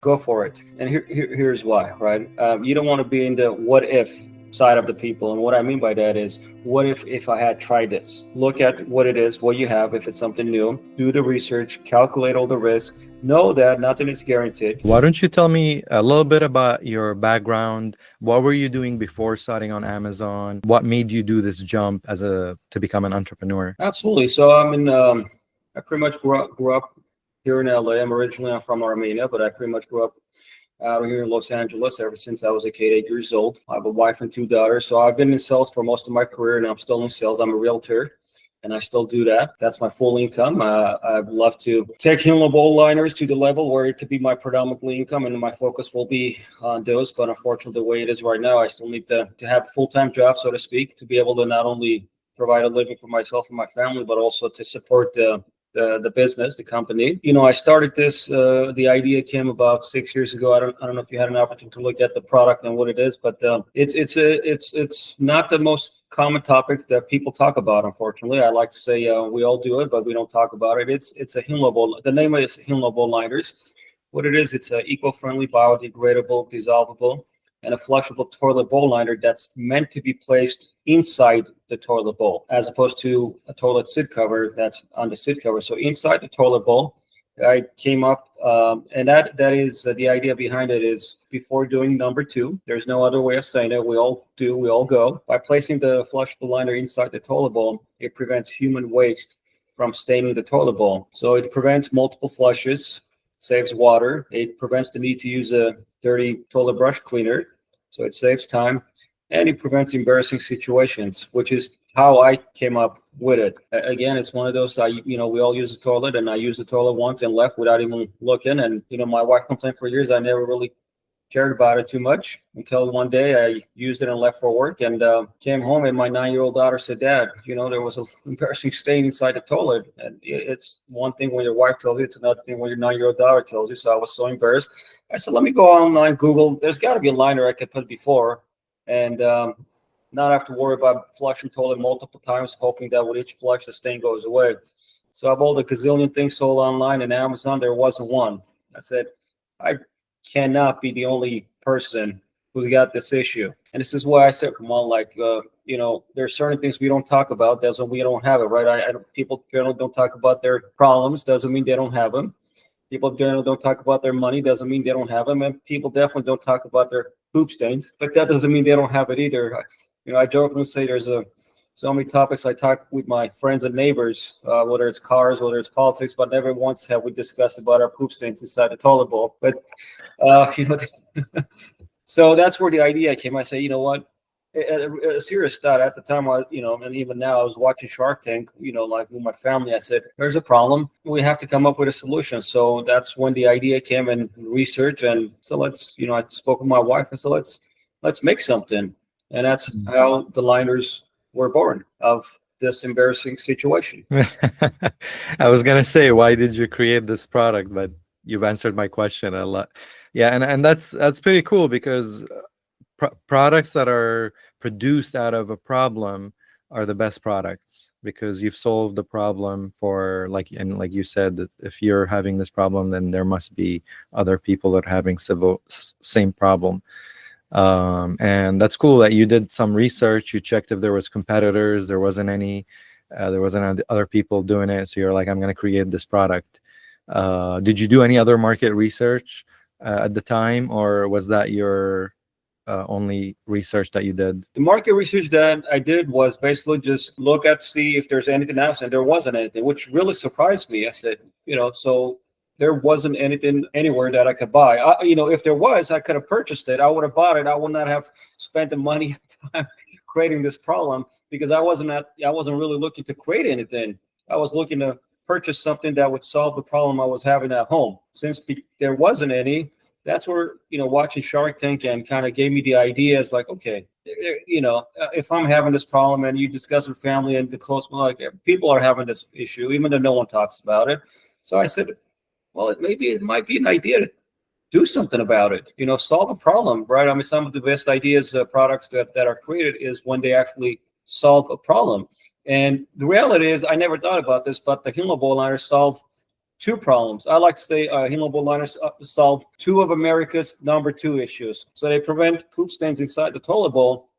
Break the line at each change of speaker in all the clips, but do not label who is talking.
go for it. And here's why, right? You don't want to be in the what if side of the people. And what I mean by that is, what if I had tried this? Look at what it is, what you have, if it's something new, do the research, calculate all the risks, know that nothing is guaranteed.
Why don't you tell me a little bit about your background? What were you doing before starting on Amazon? What made you do this jump to become an entrepreneur?
Absolutely. So I pretty much grew up here in LA. I'm from Armenia, but I pretty much grew up out here in Los Angeles ever since I was a kid, 8 years old. I have a wife and two daughters. So I've been in sales for most of my career, and I'm still in sales. I'm a realtor, and I still do that. That's my full income. I'd love to take Himla bowl liners to the level where it could be my predominantly income, and my focus will be on those. But unfortunately, the way it is right now, I still need to have a full-time job, so to speak, to be able to not only provide a living for myself and my family, but also to support the business, the company. I started this. The idea came about 6 years ago. I don't know if you had an opportunity to look at the product and what it is, but it's not the most common topic that people talk about. Unfortunately, I like to say we all do it, but we don't talk about it. It's a Himla bowl. The name is Himla bowl liners. What it is, it's a eco-friendly, biodegradable, dissolvable, and a flushable toilet bowl liner that's meant to be placed inside the toilet bowl, as opposed to a toilet seat cover that's on the seat cover. So inside the toilet bowl, I came up, and that is the idea behind it is, before doing number two, there's no other way of saying it. We all go. By placing the flushable liner inside the toilet bowl, it prevents human waste from staining the toilet bowl. So it prevents multiple flushes, saves water. It prevents the need to use a dirty toilet brush cleaner, so it saves time, and it prevents embarrassing situations, which is how I came up with it. Again, it's one of those, we all use the toilet, and I used the toilet once and left without even looking. And, my wife complained for years. I never really cared about it too much until one day I used it and left for work, and came home, and my 9-year-old daughter said, "Dad, there was an embarrassing stain inside the toilet." And it's one thing when your wife tells you, it's another thing when your 9-year-old daughter tells you. So I was so embarrassed. I said, let me go online, Google. There's got to be a liner I could put before, and not have to worry about flushing toilet multiple times, hoping that with each flush the stain goes away. So I've all the gazillion things sold online and Amazon. There wasn't one. I said, I cannot be the only person who's got this issue. And this is why I said, come on, there are certain things we don't talk about. Doesn't mean we don't have it, right? People generally don't talk about their problems. Doesn't mean they don't have them. People generally don't talk about their money. Doesn't mean they don't have them. And people definitely don't talk about their poop stains. But that doesn't mean they don't have it either. I jokingly say there's so many topics I talk with my friends and neighbors, whether it's cars, whether it's politics, but never once have we discussed about our poop stains inside the toilet bowl. But so that's where the idea came. I say, you know what? A serious thought at the time, and even now, I was watching Shark Tank, like with my family. I said, there's a problem. We have to come up with a solution. So that's when the idea came, and research. And so I spoke with my wife, and so let's make something. And that's how the liners were born, of this embarrassing situation.
I was gonna say, why did you create this product? But you've answered my question a lot. Yeah, and that's pretty cool, because products that are produced out of a problem are the best products, because you've solved the problem for, like you said, that if you're having this problem, then there must be other people that are having same problem. And that's cool that you did some research. You checked if there was competitors. There wasn't any other people doing it, so you're like, I'm going to create this product. Did you do any other market research at the time, or was that your only research that you did?
The market research that I did was basically just see if there's anything else, and there wasn't anything, which really surprised me. I said, so there wasn't anything anywhere that I could buy. If there was, I could have purchased it. I would have bought it. I would not have spent the money and time creating this problem, because I wasn't really looking to create anything. I was looking to purchase something that would solve the problem I was having at home. Since there wasn't any, that's where, watching Shark Tank and kind of gave me the idea. It's like, okay, if I'm having this problem, and you discuss with family and the close, people are having this issue, even though no one talks about it. So I said, well, it might be an idea to do something about it, solve a problem, right? I mean, some of the best ideas, products that are created is when they actually solve a problem. And the reality is, I never thought about this, but the Himla bowl liners solve two problems. I like to say Hinlobo liners solve two of America's number two issues. So they prevent poop stains inside the toilet bowl.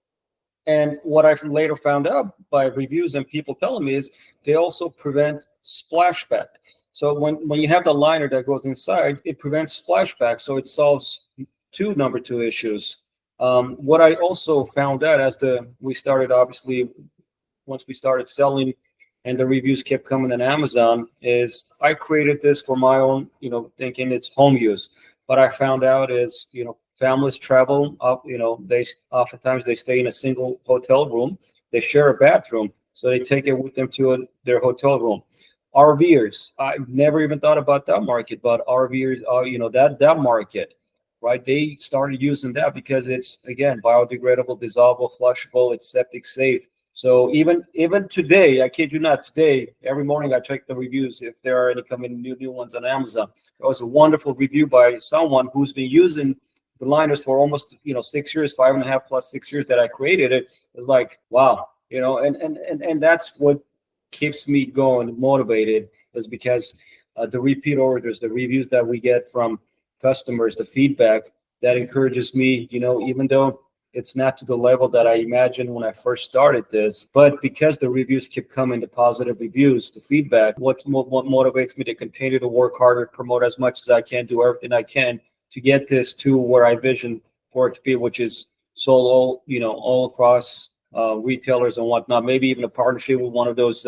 And what I've later found out by reviews and people telling me is they also prevent splashback. So when you have the liner that goes inside, it prevents splashback. So it solves two number two issues. What I also found out we started, obviously, once we started selling and the reviews kept coming on Amazon, is I created this for my own, thinking it's home use. But I found out is, families travel up, they oftentimes they stay in a single hotel room. They share a bathroom, so they take it with them to their hotel room. RVers, I've never even thought about that market, but RVers are, that market, right? They started using that because it's, again, biodegradable, dissolvable, flushable, it's septic safe. So even today, I kid you not, today, every morning I check the reviews if there are any coming new ones on Amazon. There was a wonderful review by someone who's been using the liners for almost 6 years, 5.5 plus 6 years that I created it. It's like, wow, and that's what keeps me going, motivated, is because the repeat orders, the reviews that we get from customers, the feedback that encourages me, even though it's not to the level that I imagined when I first started this, but because the reviews keep coming, the positive reviews, the feedback, what motivates me to continue to work harder, promote as much as I can, do everything I can to get this to where I vision for it to be, which is sold all across retailers and whatnot, maybe even a partnership with one of those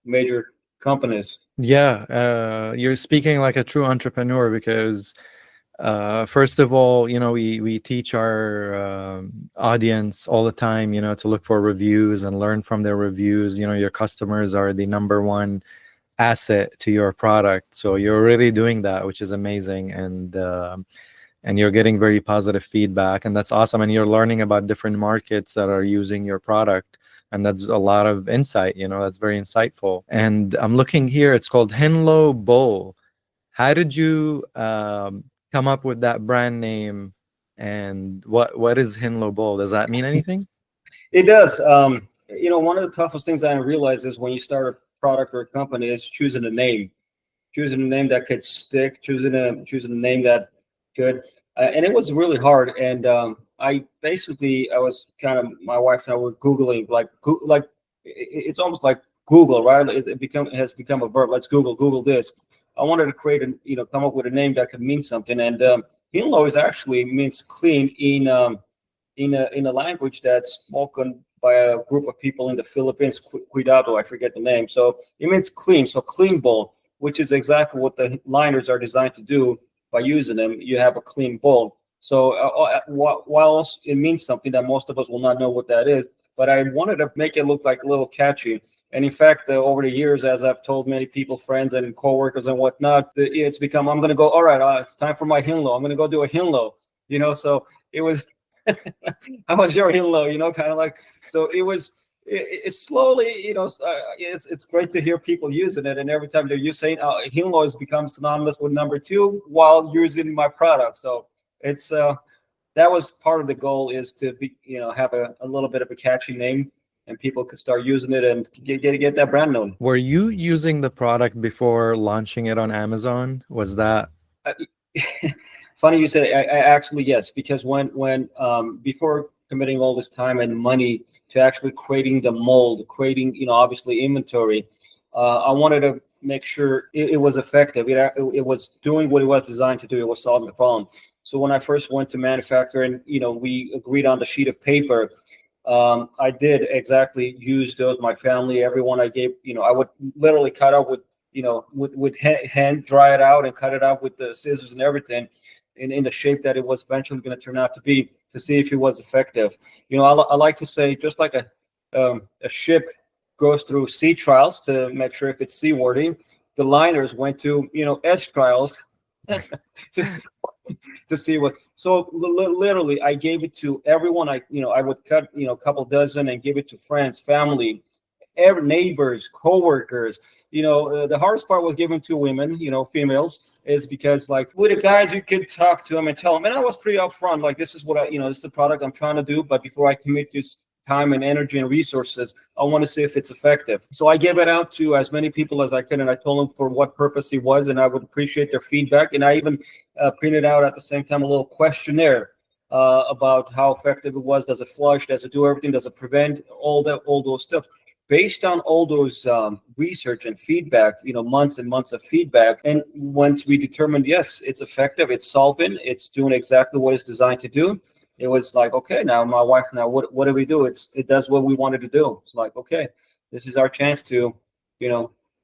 major companies.
Yeah, you're speaking like a true entrepreneur, because first of all, we teach our audience all the time, to look for reviews and learn from their reviews. Your customers are the number one asset to your product, so you're really doing that, which is amazing. And you're getting very positive feedback, and that's awesome. And you're learning about different markets that are using your product, and that's a lot of insight. That's very insightful. And I'm looking here, it's called Hinlow Bowl. How did you come up with that brand name, and what is Hinlow Bowl? Does that mean anything?
It does. One of the toughest things I realize is when you start a product or a company is choosing a name that could stick, choosing a name that could, and it was really hard. And I was kind of, my wife and I were Googling, like it's almost like Google, right? It has become a verb. Let's Google this. I wanted to come up with a name that could mean something. And Hinlow is actually means clean in a language that's spoken by a group of people in the Philippines, Cuidado, I forget the name. So it means clean, so clean bowl, which is exactly what the liners are designed to do. By using them, you have a clean bowl. So while it means something that most of us will not know what that is, but I wanted to make it look like a little catchy. And in fact, over the years, as I've told many people, friends and coworkers and whatnot, it's become, I'm going to go, all right, it's time for my Hinlow. I'm going to go do a Hinlow, so it was, how was your Hinlow, kind of like, so it's slowly, it's great to hear people using it. And every time they're saying Hinlow has become synonymous with number two while using my product. So it's, that was part of the goal, is to be, have a little bit of a catchy name, and people could start using it and get that brand known.
Were you using the product before launching it on Amazon? Was that?
Funny you said it. I actually, yes, because when before committing all this time and money to actually creating the mold, creating, obviously inventory, I wanted to make sure it was effective. It was doing what it was designed to do. It was solving the problem. So when I first went to manufacture and, we agreed on the sheet of paper, I did exactly use those. My family, everyone I gave, I would literally cut out with hand dry it out and cut it out with the scissors and everything in the shape that it was eventually going to turn out to be, to see if it was effective. I like to say, just like a ship goes through sea trials to make sure if it's seaworthy, the liners went to, S trials to see what. So literally, I gave it to everyone. I would cut, a couple dozen and give it to friends, family, neighbors, coworkers. The hardest part was giving to women, females, is because, like, with the guys, you could talk to them and tell them. And I was pretty upfront, like, this is what this is the product I'm trying to do. But before I commit time and energy and resources. I want to see if it's effective. So I gave it out to as many people as I could, and I told them for what purpose it was, and I would appreciate their feedback. And I even printed out at the same time a little questionnaire about how effective it was. Does it flush? Does it do everything? Does it prevent all those stuff? Based on all those research and feedback, months and months of feedback, and once we determined, yes, it's effective, it's solvent, it's doing exactly what it's designed to do, it was like, okay, now my wife and I, what do we do? It does what we wanted to do. It's like, okay, this is our chance to,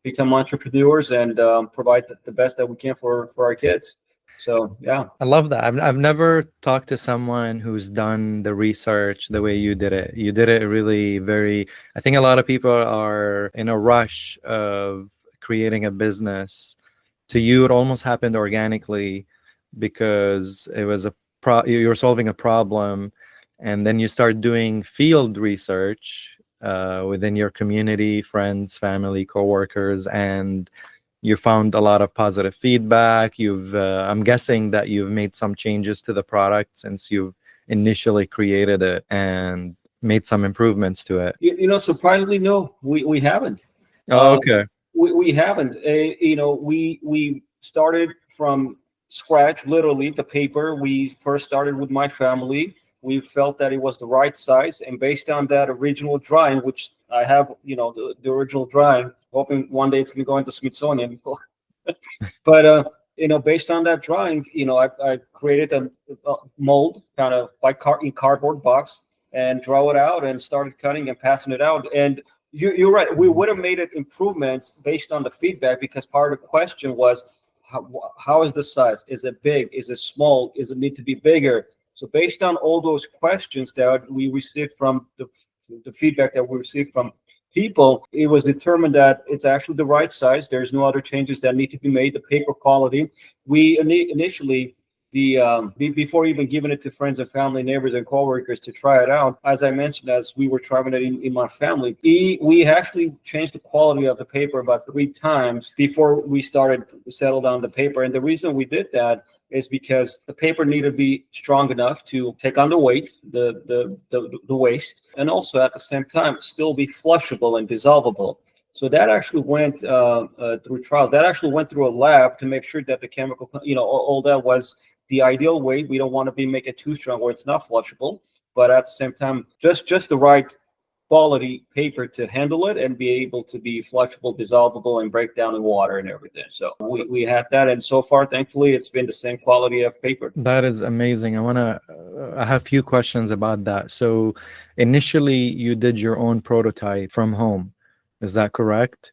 become entrepreneurs and provide the best that we can for our kids. So, yeah.
I love that. I've never talked to someone who's done the research the way you did it. You did it really I think a lot of people are in a rush of creating a business. To you, it almost happened organically because it was you're solving a problem, and then you start doing field research within your community, friends, family, coworkers, and you found a lot of positive feedback. I'm guessing that you've made some changes to the product since you've initially created it and made some improvements to it.
Surprisingly, no, we haven't.
Oh, okay.
We haven't. We started from scratch, literally, the paper. We first started with my family. We felt that it was the right size, and based on that original drawing, which I have, the original drawing, hoping one day it's going to go into Smithsonian. But, based on that drawing, I created a mold kind of in cardboard box and draw it out and started cutting and passing it out. And you're right. We would have made it improvements based on the feedback, because part of the question was, how is the size? Is it big? Is it small? Is it need to be bigger? So based on all those questions that we received from the feedback that we received from people, it was determined that it's actually the right size. There's no other changes that need to be made. The paper quality, we initially, before even giving it to friends and family, neighbors, and coworkers to try it out, as I mentioned, as we were trying it in my family, we actually changed the quality of the paper about 3 times before we started to settle down the paper. And the reason we did that is because the paper needed to be strong enough to take on the weight, the waste, and also at the same time still be flushable and dissolvable. So that actually went through trials. That actually went through a lab to make sure that the chemical, all that was the ideal weight. We don't want to make it too strong where it's not flushable, but at the same time, just the right quality paper to handle it and be able to be flushable, dissolvable, and break down in water and everything. So we had that, and so far, thankfully, it's been the same quality of paper.
That is amazing. I have a few questions about that. So initially, you did your own prototype from home. Is that correct?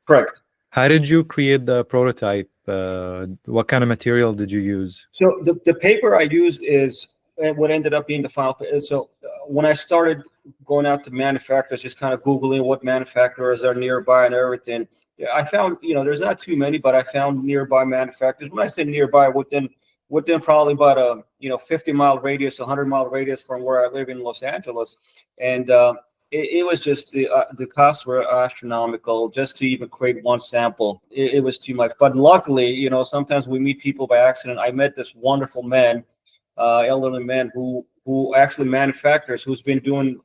Correct.
How did you create the prototype? What kind of material did you use?
So the paper I used is what ended up being the final. So when I started going out to manufacturers, just kind of Googling what manufacturers are nearby and everything, I found, there's not too many, but I found nearby manufacturers. When I say nearby, within probably about a 50-mile radius, 100-mile radius from where I live in Los Angeles, and it was just the costs were astronomical just to even create one sample. It was too much. But luckily, sometimes we meet people by accident. I met this wonderful man, elderly man who actually manufactures, who's been doing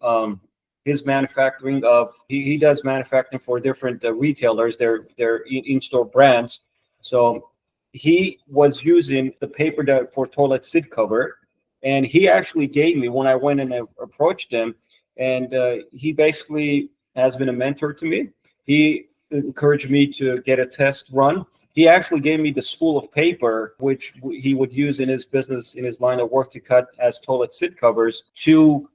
his manufacturing of, he does manufacturing for different retailers, their in-store brands. So he was using the paper for toilet seat cover, and he actually gave me, when I went and I approached him, and he basically has been a mentor to me. He encouraged me to get a test run. He actually gave me the spool of paper, which he would use in his business, in his line of work, to cut as toilet seat covers, to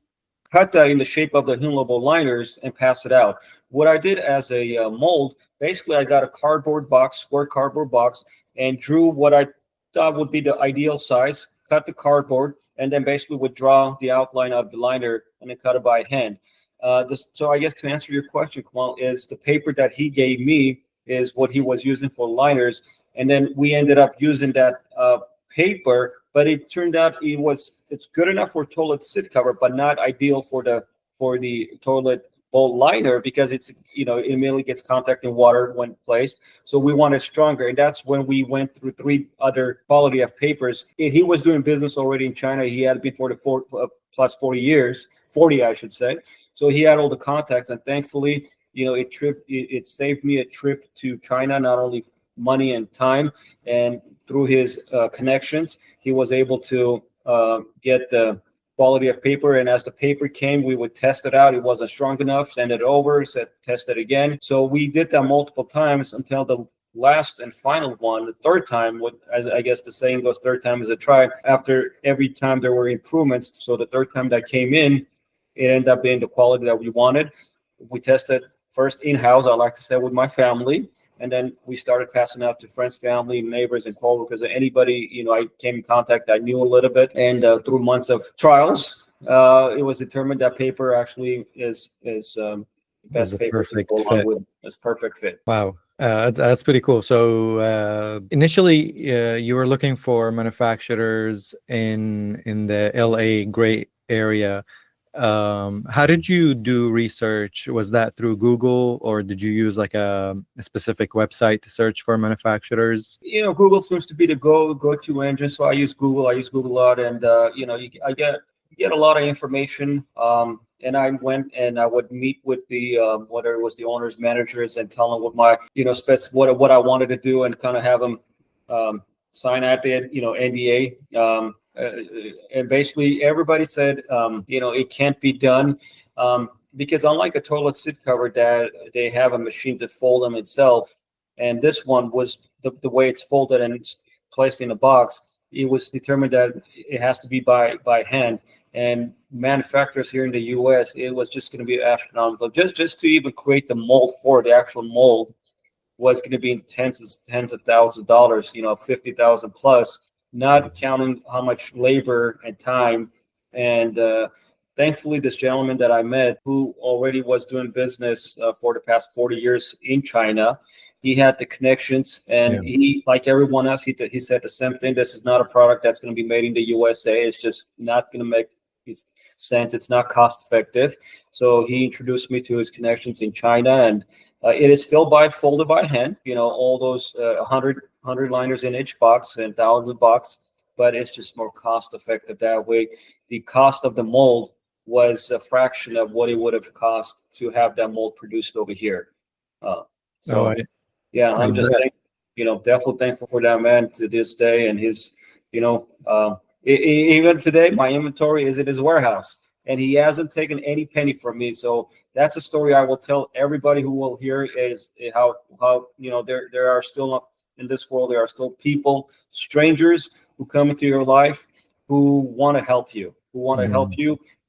cut that in the shape of the healable liners and pass it out. What I did as a mold, basically I got a cardboard box, square cardboard box, and drew what I thought would be the ideal size, cut the cardboard, and then basically would draw the outline of the liner and then cut it by hand. So I guess to answer your question, Kamal, is the paper that he gave me is what he was using for liners. And then we ended up using that paper, but it turned out it's good enough for toilet seat cover, but not ideal for the toilet bowl liner, because it's, it immediately gets contact in water when placed. So we wanted stronger. And that's when we went through 3 other quality of papers. He was doing business already in China. He had been for the plus 40 years, 40, I should say. So he had all the contacts, and thankfully, it saved me a trip to China, not only money and time, and through his connections, he was able to get the quality of paper. And as the paper came, we would test it out. It wasn't strong enough, send it over, test it again. So we did that multiple times until the last and final one, the third time, as I guess the saying goes, third time is a try. After every time there were improvements, so the third time that came in, it ended up being the quality that we wanted. We tested first in-house, I like to say, with my family, and then we started passing out to friends, family, neighbors, and coworkers. Anybody, I came in contact, I knew a little bit, and through months of trials, it was determined that paper actually is best paper to go along with this perfect fit.
Wow. That's pretty cool. So initially, you were looking for manufacturers in the LA Gray area. How did you do research? Was that through Google, or did you use like a specific website to search for manufacturers?
Google seems to be the go-to engine. So I use Google. I use Google a lot, and I get a lot of information. And I went and I would meet with the whether it was the owners, managers, and tell them what my what I wanted to do, and kind of have them sign at the NDA. And basically everybody said it can't be done because unlike a toilet seat cover that they have a machine to fold them itself, and this one was the way it's folded and it's placed in a box, it was determined that it has to be by hand. And manufacturers here in the U.S., it was just going to be astronomical. Just to even create the mold for the actual mold was going to be in tens of thousands of dollars, $50,000 plus, not counting how much labor and time. And thankfully, this gentleman that I met, who already was doing business for the past 40 years in China, he had the connections, and he, like everyone else, he said the same thing. This is not a product that's going to be made in the USA. It's just not going to make sense. It's not cost effective. So he introduced me to his connections in China, and it is still folded by hand. All those 100 liners in each box and thousands of box, but it's just more cost effective that way. The cost of the mold was a fraction of what it would have cost to have that mold produced over here. I'm just definitely thankful for that man to this day, and his, even today, my inventory is in his warehouse, and he hasn't taken any penny from me. So that's a story I will tell everybody who will hear, is how there are still in this world, there are still people, strangers, who come into your life who want to help you,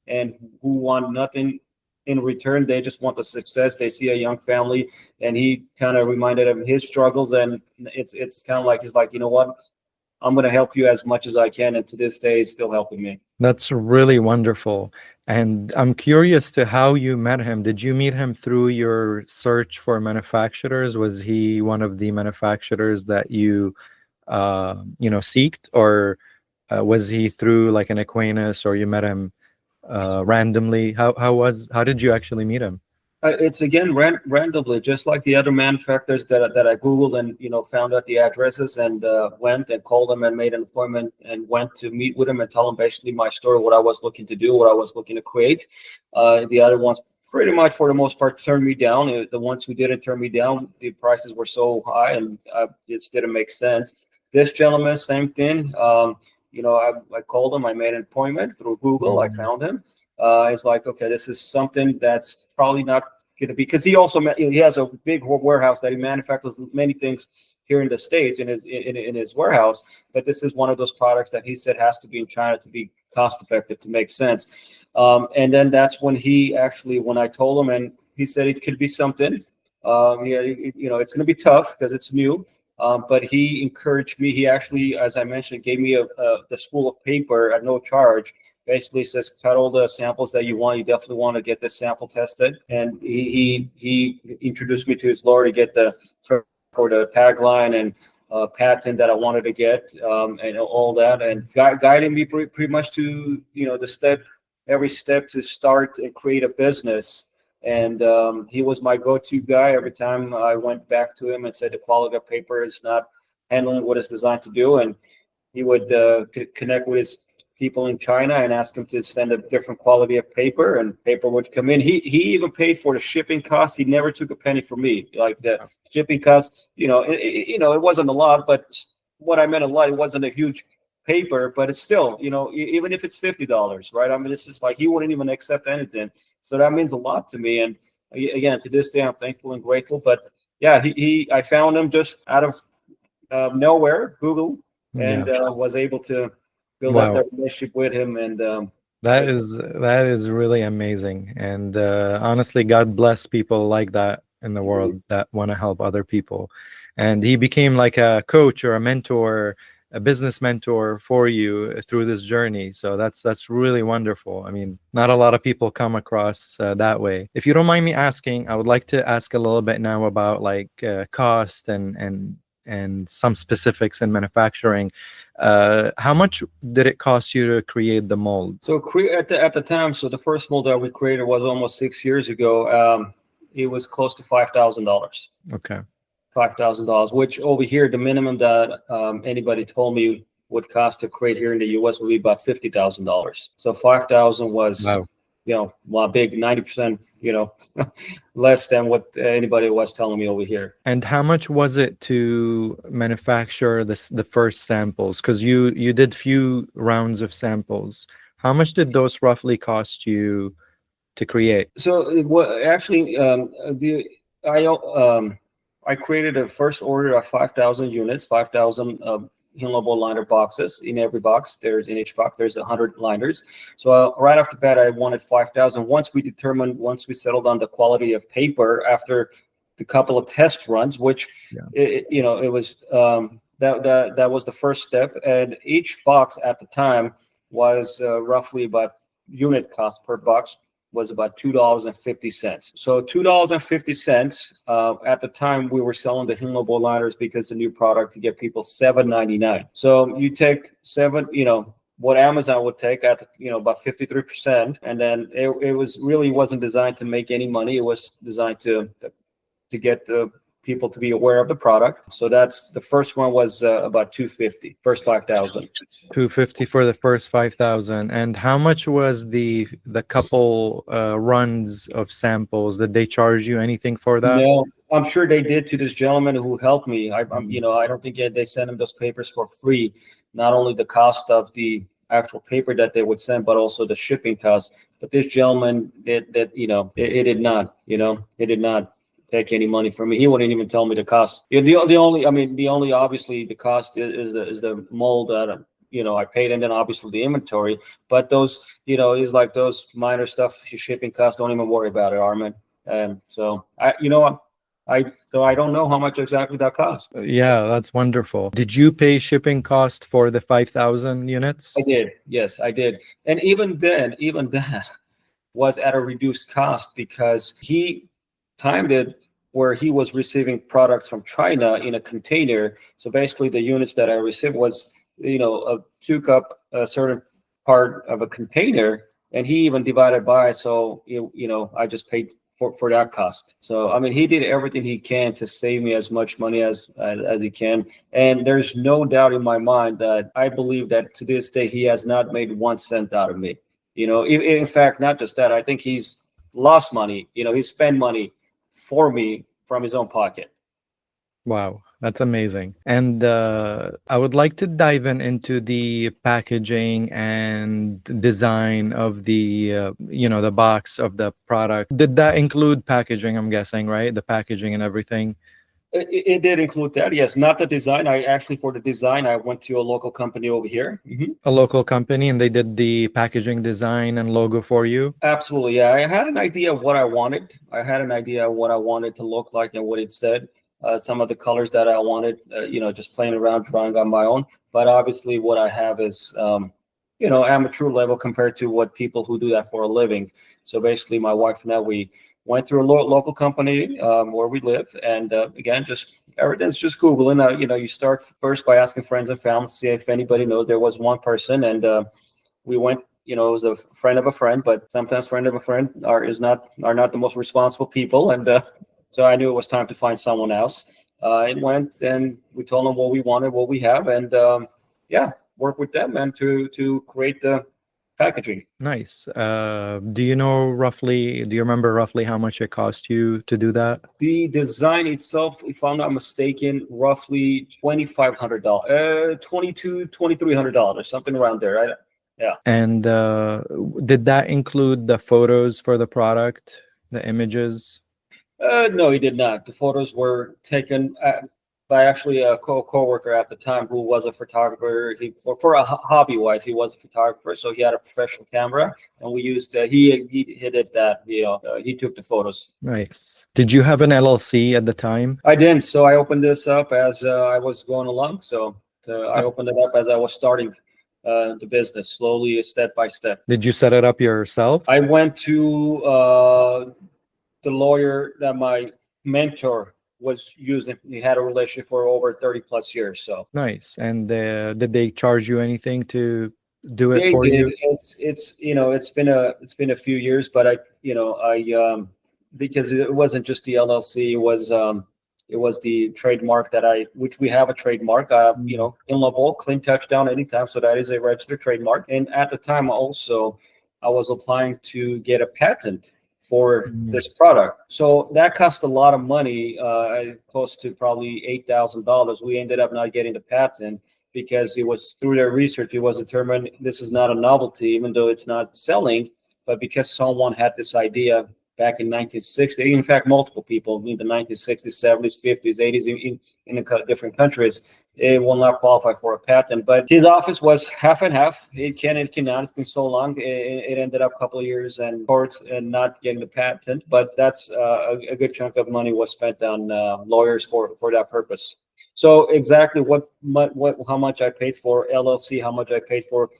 and who want nothing in return. They just want the success. They see a young family, and he kind of reminded him of his struggles, and it's kind of like, he's like, you know what, I'm going to help you as much as I can. And to this day, he's still helping me.
That's really wonderful. And I'm curious to how you met him. Did you meet him through your search for manufacturers? Was he one of the manufacturers that you, seeked, or was he through like an acquaintance, or you met him randomly? How did you actually meet him?
It's again randomly, just like the other manufacturers that I Googled and found out the addresses, and went and called them and made an appointment and went to meet with him and tell him basically my story, what I was looking to do, what I was looking to create. The other ones pretty much for the most part turned me down. The ones who didn't turn me down, the prices were so high and it just didn't make sense. This gentleman, same thing. I called him, I made an appointment through Google, I found him. It's like, okay, this is something that's probably not going to be, because he also he has a big warehouse that he manufactures many things here in the States in his warehouse, but this is one of those products that he said has to be in China to be cost effective, to make sense. And then that's when when I told him, and he said it could be something. It's going to be tough because it's new. But he encouraged me. He actually, as I mentioned, gave me the spool of paper at no charge. Basically says, cut all the samples that you want. You definitely want to get this sample tested. And he introduced me to his lawyer to get the tagline and patent that I wanted to get, and all that, and guiding me pretty much to every step to start and create a business. And he was my go-to guy every time I went back to him and said the quality of paper is not handling what it's designed to do. And he would connect with his people in China and ask them to send a different quality of paper, and paper would come in. He even paid for the shipping costs. He never took a penny from me. Like the shipping costs, it wasn't a lot, but what I meant a lot, it wasn't a huge paper, but it's still, even if it's $50, right? I mean, it's just like he wouldn't even accept anything. So that means a lot to me. And again, to this day, I'm thankful and grateful. But yeah, I found him just out of nowhere, Google, and was able to build up that relationship with him. And
that is really amazing. And honestly, God bless people like that in the world that want to help other people. And he became like a coach or a mentor, a business mentor for you through this journey. So that's really wonderful. I mean, not a lot of people come across that way. If you don't mind me asking, I would like to ask a little bit now about like cost and some specifics in manufacturing. How much did it cost you to create the mold?
So at the time, so the first mold that we created was almost 6 years ago. It was close to $5,000.
Okay.
$5,000, which over here, the minimum that anybody told me would cost to create here in the U.S. would be about $50,000. So 5,000 was, big 90%, less than what anybody was telling me over here.
And how much was it to manufacture the first samples? Because you did few rounds of samples. How much did those roughly cost you to create?
So actually, I created a first order of 5,000 units, 5,000 healable liner boxes. In every box, in each box, there's 100 liners. So right off the bat, I wanted 5,000. Once we settled on the quality of paper after the couple of test runs, which, it was, that was the first step. And each box at the time was roughly about unit cost per box was about $2.50. So $2.50 at the time we were selling the healable liners because the new product to get people $7.99. So you take what Amazon would take at about 53%, and then it wasn't designed to make any money. It was designed to get the people to be aware of the product. So that's the first one was about $250, first 5,000.
$250 for the first 5,000. And how much was the couple runs of samples? Did they charge you anything for that?
No, I'm sure they did to this gentleman who helped me. I don't think they sent him those papers for free. Not only the cost of the actual paper that they would send, but also the shipping cost. But this gentleman, it did not take any money from me. He wouldn't even tell me the cost. The only obviously the cost is the mold that I paid, and then obviously the inventory. But those is like those minor stuff, shipping costs. Don't even worry about it, Armin. So I don't know how much exactly that cost.
Yeah, that's wonderful. Did you pay shipping cost for the 5,000 units?
I did. Yes, I did. And even that was at a reduced cost because he timed it where he was receiving products from China in a container. So basically the units that I received was, took up a certain part of a container, and he even divided by. So, I just paid for that cost. So, I mean, he did everything he can to save me as much money as he can. And there's no doubt in my mind that I believe that to this day, he has not made 1 cent out of me. In fact, not just that, I think he's lost money. He spent money for me from his own pocket.
Wow, that's amazing. And I would like to dive into the packaging and design of the the box of the product. Did that include packaging? I'm guessing, right? The packaging and everything.
It did include that, yes. Not the design. For the design, I went to a local company over here. Mm-hmm.
A local company, and they did the packaging design and logo for you?
Absolutely, yeah. I had an idea of what I wanted. I had an idea of what I wanted to look like and what it said. Some of the colors that I wanted, just playing around, drawing on my own. But obviously what I have is, amateur level compared to what people who do that for a living. So basically my wife and I, we went through a local company where we live. And again, everything's just Googling. You start first by asking friends and family to see if anybody knows. There was one person, and we went, it was a friend of a friend, but sometimes friend of a friend are not the most responsible people. And so I knew it was time to find someone else. And went and we told them what we wanted, what we have. And work with them and to create the packaging.
Nice. Do you remember roughly how much it cost you to do that?
The design itself, if I'm not mistaken, roughly $2,500, $2,300, something around there. Right? Yeah.
And did that include the photos for the product, the images?
No, he did not. The photos were taken by actually a co-worker at the time who was a photographer. For a hobby wise, he was a photographer, so he had a professional camera, and we used he did that. He took the photos.
Nice. Did you have an LLC at the time?
I didn't. So I opened this up as I was going along. So I opened it up as I was starting the business slowly, step by step.
Did you set it up yourself?
I went to the lawyer that my mentor was using. He had a relationship for over 30 plus years. So
nice. And did they charge you anything to do it
they
for
did.
you?
It's been a few years, but I because it wasn't just the LLC, it was the trademark which we have a trademark, inlawable, clean touchdown anytime. So that is a registered trademark. And at the time also, I was applying to get a patent for this product. So that cost a lot of money, close to probably $8,000. We ended up not getting the patent because it was through their research, it was determined this is not a novelty, even though it's not selling, but because someone had this idea back in 1960, in fact, multiple people in the 1960s, 70s, 50s, 80s in different countries, it will not qualify for a patent. But his office was half and half. It can and cannot. It's been so long. It ended up a couple of years in court and not getting the patent. But that's a good chunk of money was spent on lawyers for that purpose. So exactly how much I paid for LLC, how much I paid for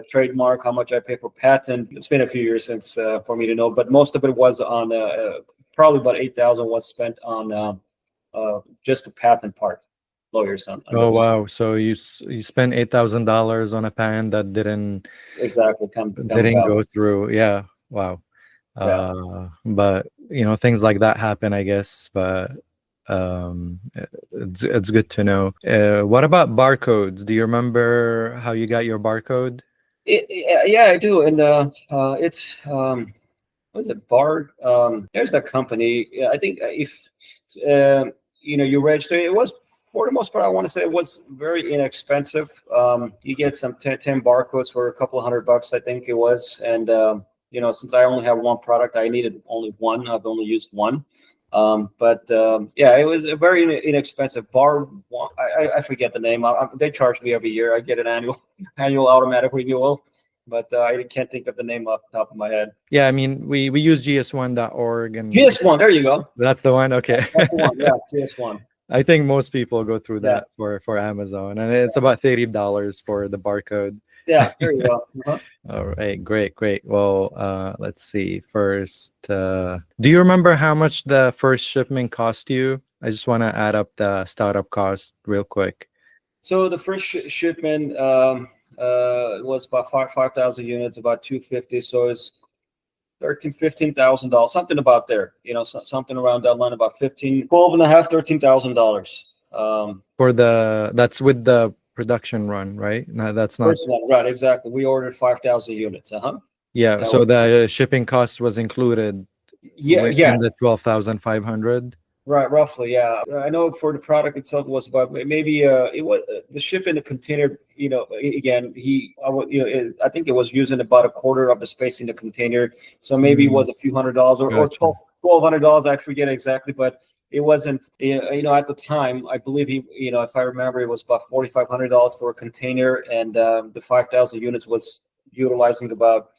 trademark, how much I pay for patent. It's been a few years since for me to know, but most of it was on probably about 8,000 was spent on just the patent part. Lawyers on
oh
those.
wow! So you spent $8,000 on a patent that didn't
exactly
go through. Yeah, wow.
Yeah.
But things like that happen, I guess. But it's good to know. What about barcodes? Do you remember how you got your barcode?
Yeah, I do, and it's what is it? Bar. There's that company. I think if you register, it was for the most part. I want to say it was very inexpensive. You get some 10 barcodes for a couple of $100, I think it was, and since I only have one product, I needed only one. I've only used one. Yeah, it was a very inexpensive bar. I forget the name. They charge me every year. I get an annual automatic renewal, but I can't think of the name off the top of my head.
Yeah, I mean, we use gs1.org and
GS1. There you go.
That's the one. Okay,
that's the one. Yeah, GS1.
I think most people go through that for Amazon, and it's about $30 for the barcode.
Yeah, there you go. Uh-huh.
All right, great. Well, let's see. First, do you remember how much the first shipment cost you? I just want to add up the startup cost real quick.
So the first shipment was about 5,000 units, about 250. So it's $15,000, something about there. Something around that line, about $13,000.
For that's with the production run, right? No, that's not
first one, right? Exactly. We ordered 5,000 units.
Yeah. So the shipping cost was included.
Yeah.
In the 12,500.
Right, roughly, yeah. I know for the product itself was about maybe it was the ship in the container. Again, I think it was using about a quarter of the space in the container, so maybe it was a few $100s or $1,200. I forget exactly, but it wasn't. At the time, I believe if I remember, it was about $4,500 for a container, and the 5,000 units was utilizing about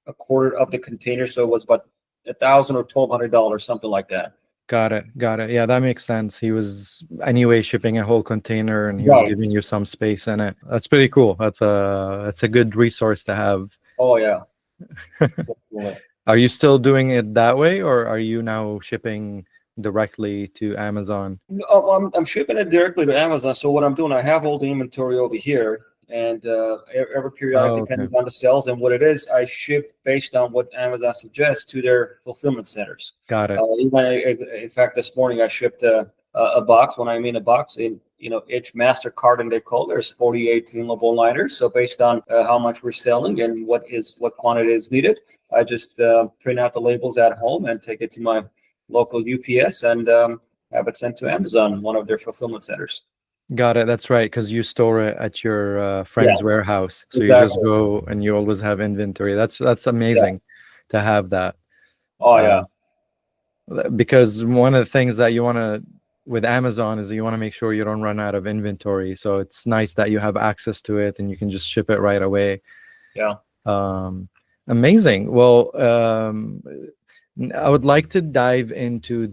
a quarter of the container, so it was about $1,000 or $1,200, something like that.
Got it. Yeah, that makes sense. He was anyway shipping a whole container, and he was giving you some space in it. That's pretty cool. That's a good resource to have.
Oh yeah.
Are you still doing it that way, or are you now shipping directly to Amazon?
No, I'm shipping it directly to Amazon. So what I'm doing, I have all the inventory over here, and every period, depending on the sales and what it is, I ship based on what Amazon suggests to their fulfillment centers.
Got it.
In fact, this morning I shipped a box. When I mean a box, each master carton they call. There's 48 tunable liners. So based on how much we're selling and what quantity is needed, I just print out the labels at home and take it to my local UPS and have it sent to Amazon, one of their fulfillment centers.
Got it. That's right, because you store it at your friend's
Yeah,
warehouse, so you just
exactly.
go and you always have inventory. That's
Yeah.
amazing to have that.
Oh
Uh,
yeah.
because one of the things that you want to with Amazon is that you want to make sure you don't run out of inventory. So it's nice that you have access to it and you can just ship it right away.
Yeah.
Um, Amazing. Well, I would like to dive into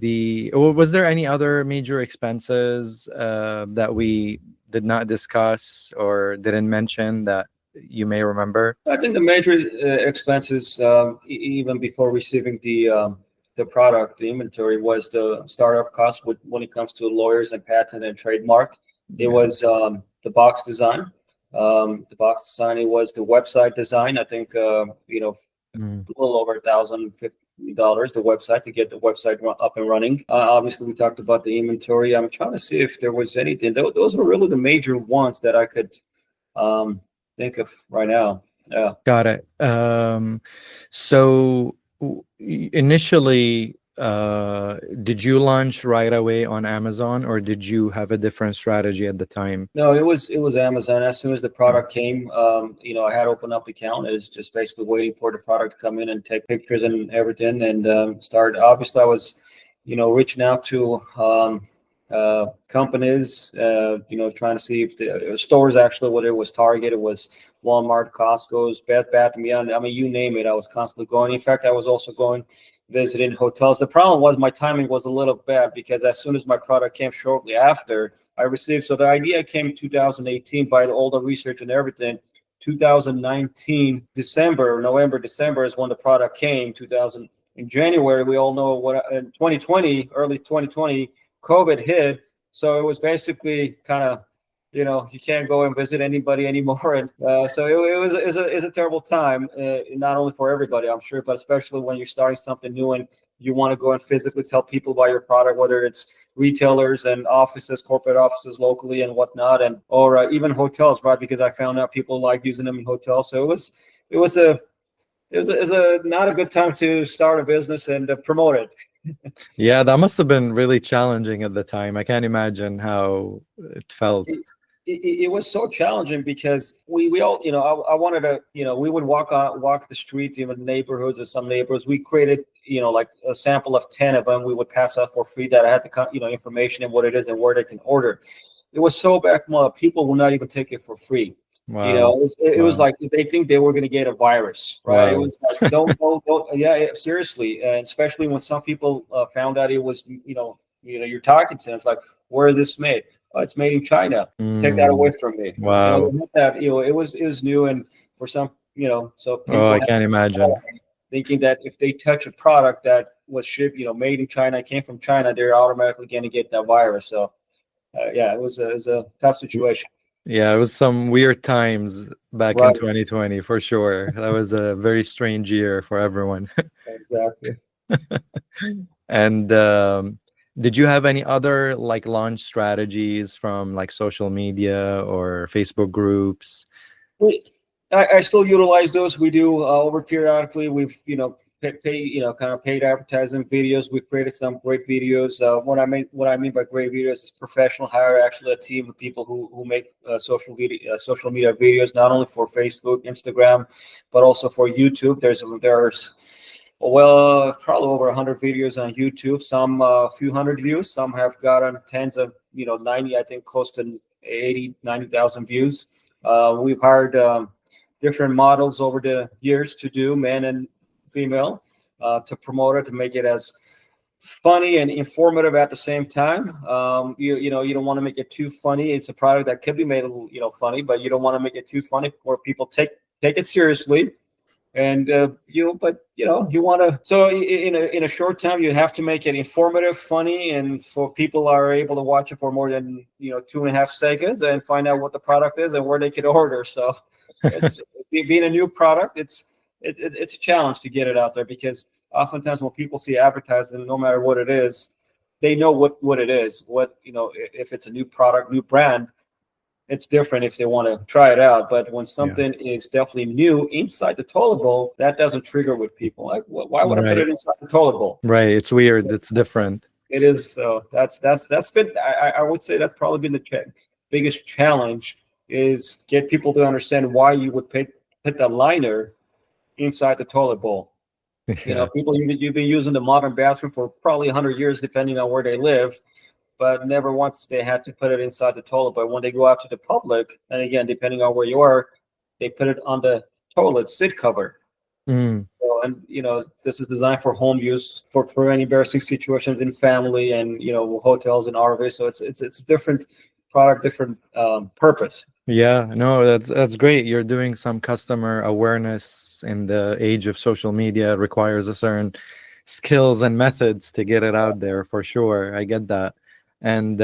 was there any other major expenses that we did not discuss or didn't mention that you may remember?
I think the major expenses, even before receiving the product, the inventory, was the startup cost when it comes to lawyers and patent and trademark. It
Yeah.
was the box design. It was the website design. I think
Mm.
a little over $1,050 the website to get the website up and running. Obviously, we talked about the inventory. I'm trying to see if there was anything. Those were really the major ones that I could think of right now. Yeah.
Got it. So initially, did you launch right away on Amazon, or did you have a different strategy at the time?
No, it was Amazon. As soon as the product came, I had opened up the account. It was just basically waiting for the product to come in and take pictures and everything, and start. Obviously, I was, reaching out to companies, trying to see if the stores actually, whether it was Target, it was Walmart, Costco's, Bed Bath & Beyond. I mean, you name it. I was constantly going. In fact, I was also going visiting hotels. The problem was my timing was a little bad because as soon as my product came shortly after, I received. So the idea came in 2018 by all the research and everything. 2019 November, December is when the product came. In January, we all know what in 2020, early 2020, COVID hit. So it was basically kind of, you can't go and visit anybody anymore. And so it was a terrible time, not only for everybody, I'm sure, but especially when you're starting something new and you want to go and physically tell people about your product, whether it's retailers and offices, corporate offices locally and whatnot, or even hotels, right? Because I found out people like using them in hotels. So it was a not a good time to start a business and promote it.
Yeah, that must have been really challenging at the time. I can't imagine how it felt.
It was so challenging because we all, I wanted to, we would walk the streets, even neighborhoods or some neighborhoods. We created, like a sample of 10 of them. We would pass out for free that I had the, information and what it is and where they can order. It was so bad, people will not even take it for free.
Wow.
It was like they think they were going to get a virus, right? It
Wow.
was like, don't, yeah, seriously. And especially when some people found out it was, you're talking to them, it's like, where is this made? Oh, it's made in China. Take that away from me.
Wow.
It was new, and for some, so
Oh,
people
I can't imagine.
thinking that if they touch a product that was shipped, made in China, came from China, they're automatically going to get that virus. So, yeah, it was a tough situation.
Yeah, it was some weird times back in
Right.
2020 for sure. That was a very strange year for everyone.
Exactly.
And did you have any other like launch strategies from like social media or Facebook groups?
I still utilize those. We do over periodically. We've kind of paid advertising videos. We've created some great videos. What I mean by great videos is professional. Hire actually a team of people who make social media videos, not only for Facebook, Instagram, but also for YouTube. There's probably over 100 videos on YouTube. Some few hundred views. Some have gotten tens of 90. I think close to 90,000 views. We've hired different models over the years to do, man and female, to promote it, to make it as funny and informative at the same time. You don't want to make it too funny. It's a product that could be made a little funny, but you don't want to make it too funny where people take it seriously. And you want to. So in a short time, you have to make it informative, funny, and for people are able to watch it for more than 2.5 seconds and find out what the product is and where they could order. So it's being a new product. It's a challenge to get it out there because oftentimes when people see advertising, no matter what it is, they know what it is. What, if it's a new product, new brand, it's different if they want to try it out. But when
Yeah.
something is definitely new inside the toilet bowl, that doesn't trigger with people. Like, why would I put
Right.
it inside the toilet bowl?
Right. It's weird. It's different.
It is. So that's been. I would say that's probably been the biggest challenge, is get people to understand why you would put the liner inside the toilet bowl.
Yeah.
People, you've been using the modern bathroom for probably 100 years, depending on where they live, but never once they had to put it inside the toilet. But when they go out to the public, and again, depending on where you are, they put it on the toilet seat cover.
Mm.
So, and this is designed for home use, for any embarrassing situations in family and hotels and RVs. So it's a different product, different purpose.
Yeah, no, that's great. You're doing some customer awareness in the age of social media. It requires a certain skills and methods to get it out there for sure. I get that. And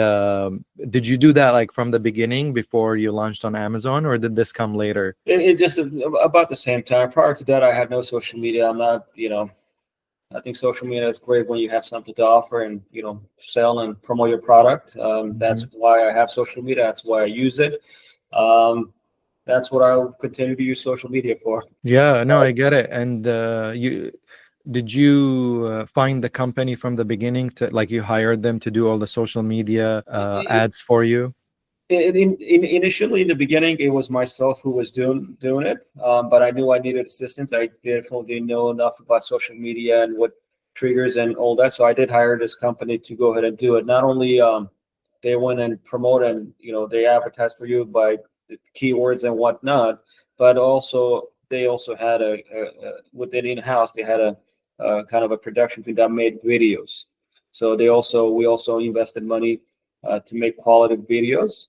did you do that like from the beginning before you launched on Amazon, or did this come later?
It just about the same time. Prior to that, I had no social media. I'm not, I think social media is great when you have something to offer and sell and promote your product. That's why I have social media. That's why I use it. That's what I'll continue to use social media for.
Yeah, no, I get it. And did you find the company from the beginning, to like you hired them to do all the social media ads for you?
Initially, in the beginning, it was myself who was doing it, but I knew I needed assistance. I definitely didn't know enough about social media and what triggers and all that, so I did hire this company to go ahead and do it. Not only they went and promote and they advertise for you by the keywords and whatnot, but also they also had within in-house they had a kind of a production team that made videos. So we also invested money to make quality videos.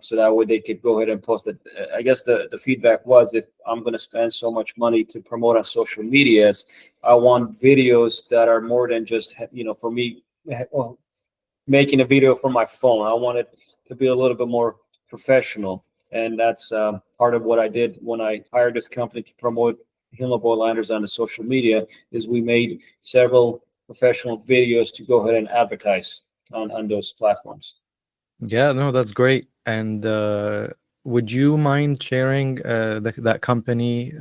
So that way they could go ahead and post it. I guess the feedback was, if I'm going to spend so much money to promote on social medias, I want videos that are more than just, for me, well, making a video from my phone. I want it to be a little bit more professional. And that's part of what I did when I hired this company to promote Himlaboy liners on the social media, is we made several professional videos to go ahead and advertise on those platforms.
Yeah, no, that's great. And would you mind sharing that company,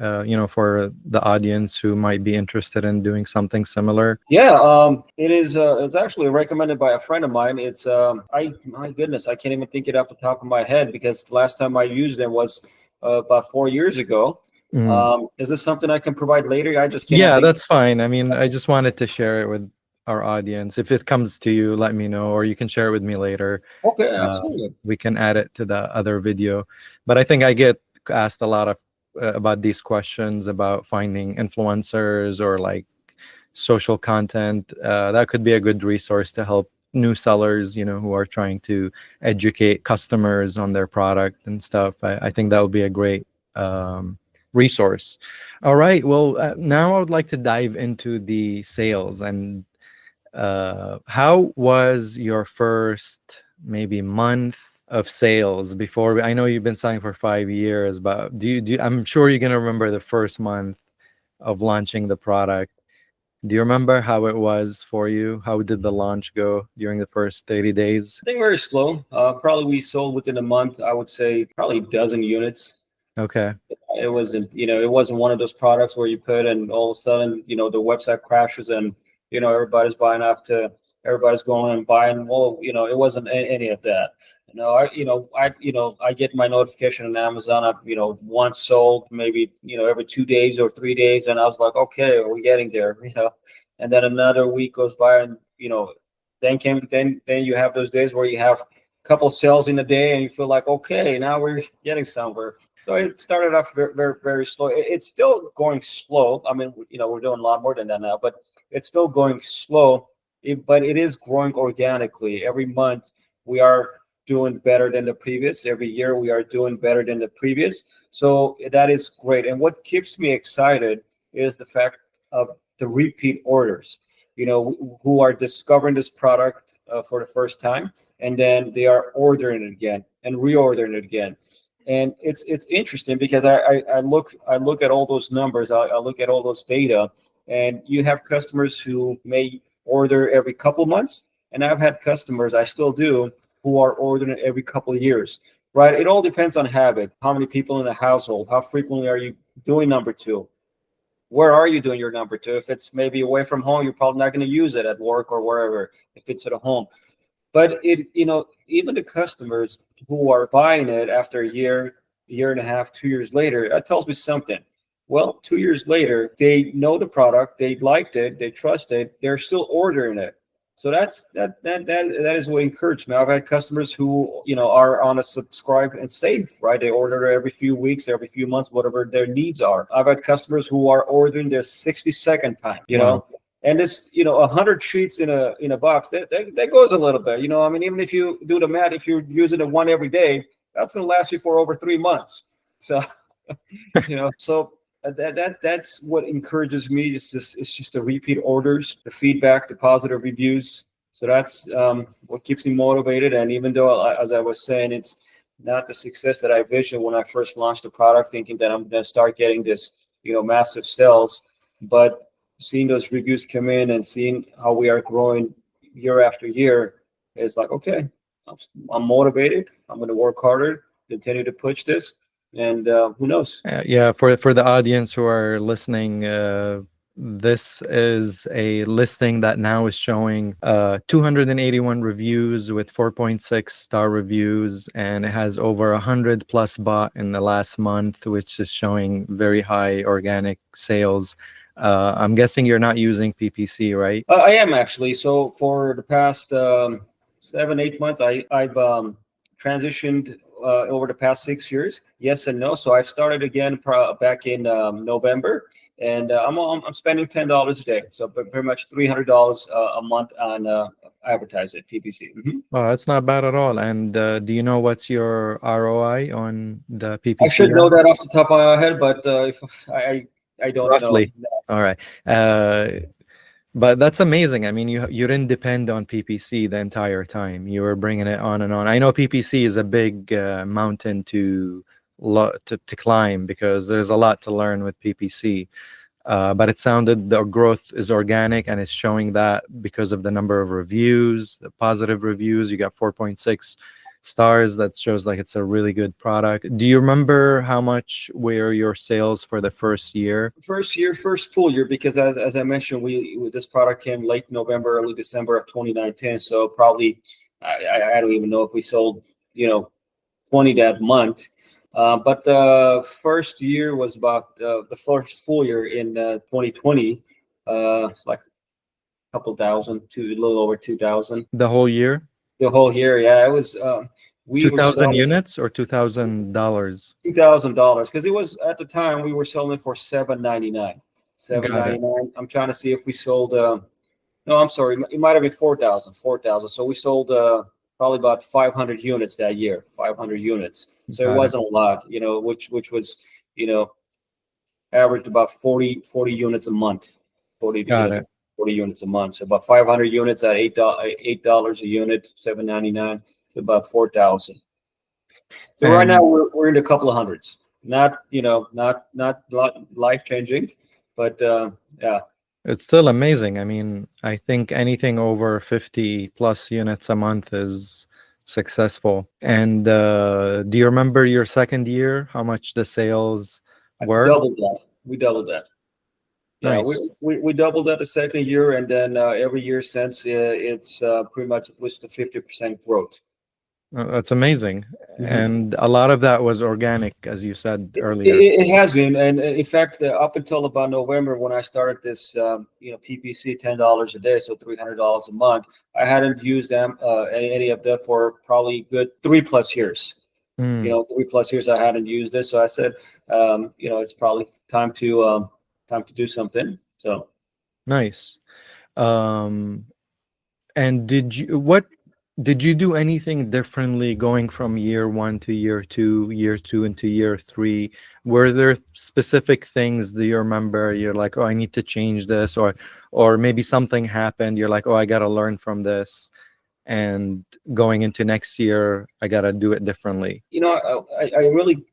for the audience who might be interested in doing something similar?
Yeah, it is. It's actually recommended by a friend of mine. It's my goodness, I can't even think it off the top of my head, because the last time I used it was about 4 years ago.
Mm.
Is this something I can provide later? I just can't
Yeah,
think.
that's fine. I mean, I just wanted to share it with our audience. If it comes to you, let me know, or you can share it with me later.
Okay, absolutely.
We can add it to the other video. But I think I get asked a lot of about these questions about finding influencers or like social content. That could be a good resource to help new sellers, who are trying to educate customers on their product and stuff. I think that would be a great resource. All right. Well, now I would like to dive into the sales. And how was your first maybe month of sales before? I know you've been selling for 5 years, but I'm sure you're gonna remember the first month of launching the product. Do you remember how it was for you? How did the launch go during the first 30 days?
I think very slow. Probably we sold within a month. I would say probably a dozen units.
Okay.
It wasn't one of those products where you put and all of a sudden, the website crashes and, everybody's buying everybody's going and buying. Well, it wasn't any of that. I get my notification on Amazon. Once sold, maybe, every 2 days or 3 days. And I was like, okay, are we getting there? And then another week goes by and, then you have those days where you have a couple sales in a day and you feel like, okay, now we're getting somewhere. So it started off very, very, very slow. It's still going slow. I mean, we're doing a lot more than that now, but it's still going slow. But it is growing organically. Every month we are doing better than the previous. Every year we are doing better than the previous. So that is great. And what keeps me excited is the fact of the repeat orders, who are discovering this product for the first time, and then they are ordering it again and reordering it again. And it's interesting because I look at all those numbers, I look at all those data, and you have customers who may order every couple months, And I've had customers, I still do, who are ordering it every couple of years, right? It all depends on habit. How many people in the household? How frequently are you doing number two? Where are you doing your number two? If it's maybe away from home, you're probably not going to use it at work or wherever, if it's at home. But even the customers who are buying it after a year and a half, 2 years later, that tells me something. Well, 2 years later, they know the product, they liked it, they trust it, they're still ordering it. So that is what encouraged me. I've had customers who are on a subscribe and save, right? They order every few weeks, every few months, whatever their needs are. I've had customers who are ordering their 60-second time,
Wow.
and this 100 sheets in a box, that goes a little bit. I mean, even if you do the math, if you're using it one every day, that's going to last you for over 3 months. So that's what encourages me. It's just the repeat orders, the feedback, the positive reviews. So that's what keeps me motivated. And even though, as I was saying, it's not the success that I envisioned when I first launched the product, thinking that I'm going to start getting this massive sales, but seeing those reviews come in and seeing how we are growing year after year, it's like, okay, I'm motivated. I'm going to work harder, continue to push this, and who knows?
Yeah, for the audience who are listening, this is a listing that now is showing 281 reviews with 4.6-star reviews, and it has over 100 plus bought in the last month, which is showing very high organic sales. I'm guessing you're not using PPC, right?
I am actually. So for the past 7-8 months, I've transitioned over the past 6 years. Yes and no. So I've started again back in November, and I'm spending $10 a day. So pretty much $300 a month on advertising PPC. Mm-hmm.
Well, that's not bad at all. And do you know what's your ROI on the PPC?
I should know that off the top of my head, but if I don't
roughly
know.
All right. But that's amazing. I mean, you didn't depend on PPC the entire time. You were bringing it on and on. I know PPC is a big mountain to climb, because there's a lot to learn with PPC. But it sounded the growth is organic, and it's showing that because of the number of reviews, the positive reviews. You got 4.6 stars. That shows like it's a really good product. Do you remember how much were your sales for the first year?
First full year, because as I mentioned, this product came late November, early December of 2019. So probably I don't even know if we sold 20 that month. But the first year was about the first full year in 2020. It's like a couple thousand to a little over 2,000.
The whole year?
The whole year, yeah, it was. We were
2,000
selling
units or $2,000?
$2,000, because it was at the time we were selling for $799.
Got it.
$799. I'm trying to see if we sold. No, I'm sorry, it might have been 4,000. 4,000. So we sold probably about 500 units that year. 500 units. So
Got
it
it.
wasn't a lot, which was averaged about 40 units a month. 40
Got it.
40 units a month. So about 500 units at $8 a unit, $799. It's about 4,000. So right now we're in a couple of hundreds. Not life changing, but yeah.
It's still amazing. I mean, I think anything over 50 plus units a month is successful. And do you remember your second year, how much the sales were?
Doubled that. We doubled that. Yeah,
Nice.
we doubled that the second year, and then every year since it's pretty much at least a 50% growth.
That's amazing.
Mhm.
And a lot of that was organic, as you said earlier.
It has been, and in fact, up until about November, when I started this, PPC, $10 a day, so $300 a month, I hadn't used them any of that for probably good 3+ years. 3+ years I hadn't used this, so I said, it's probably time to do something. So
Nice. And did you do anything differently going from year one to year two into year three? Were there specific things that you remember you're like, oh, I need to change this, or maybe something happened, you're like, oh, I got to learn from this, and going into next year, I got to do it differently?
I really,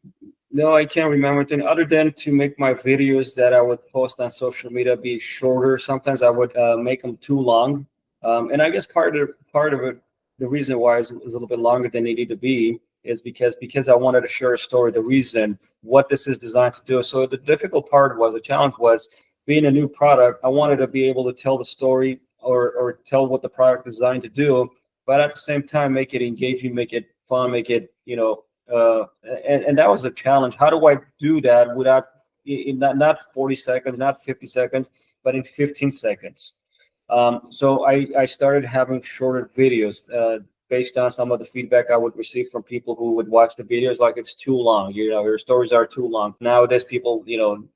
no, I can't remember anything other than to make my videos that I would post on social media be shorter. Sometimes I would make them too long. And I guess part of it, the reason why it was a little bit longer than it needed to be is because I wanted to share a story, the reason what this is designed to do. So the difficult part was, the challenge was, being a new product, I wanted to be able to tell the story, or tell what the product is designed to do, but at the same time make it engaging, make it fun, make it, and that was a challenge. How do I do that without, not 40 seconds, not 50 seconds, but in 15 seconds? So I started having shorter videos, based on some of the feedback I would receive from people who would watch the videos like it's too long. Your stories are too long. Nowadays, people,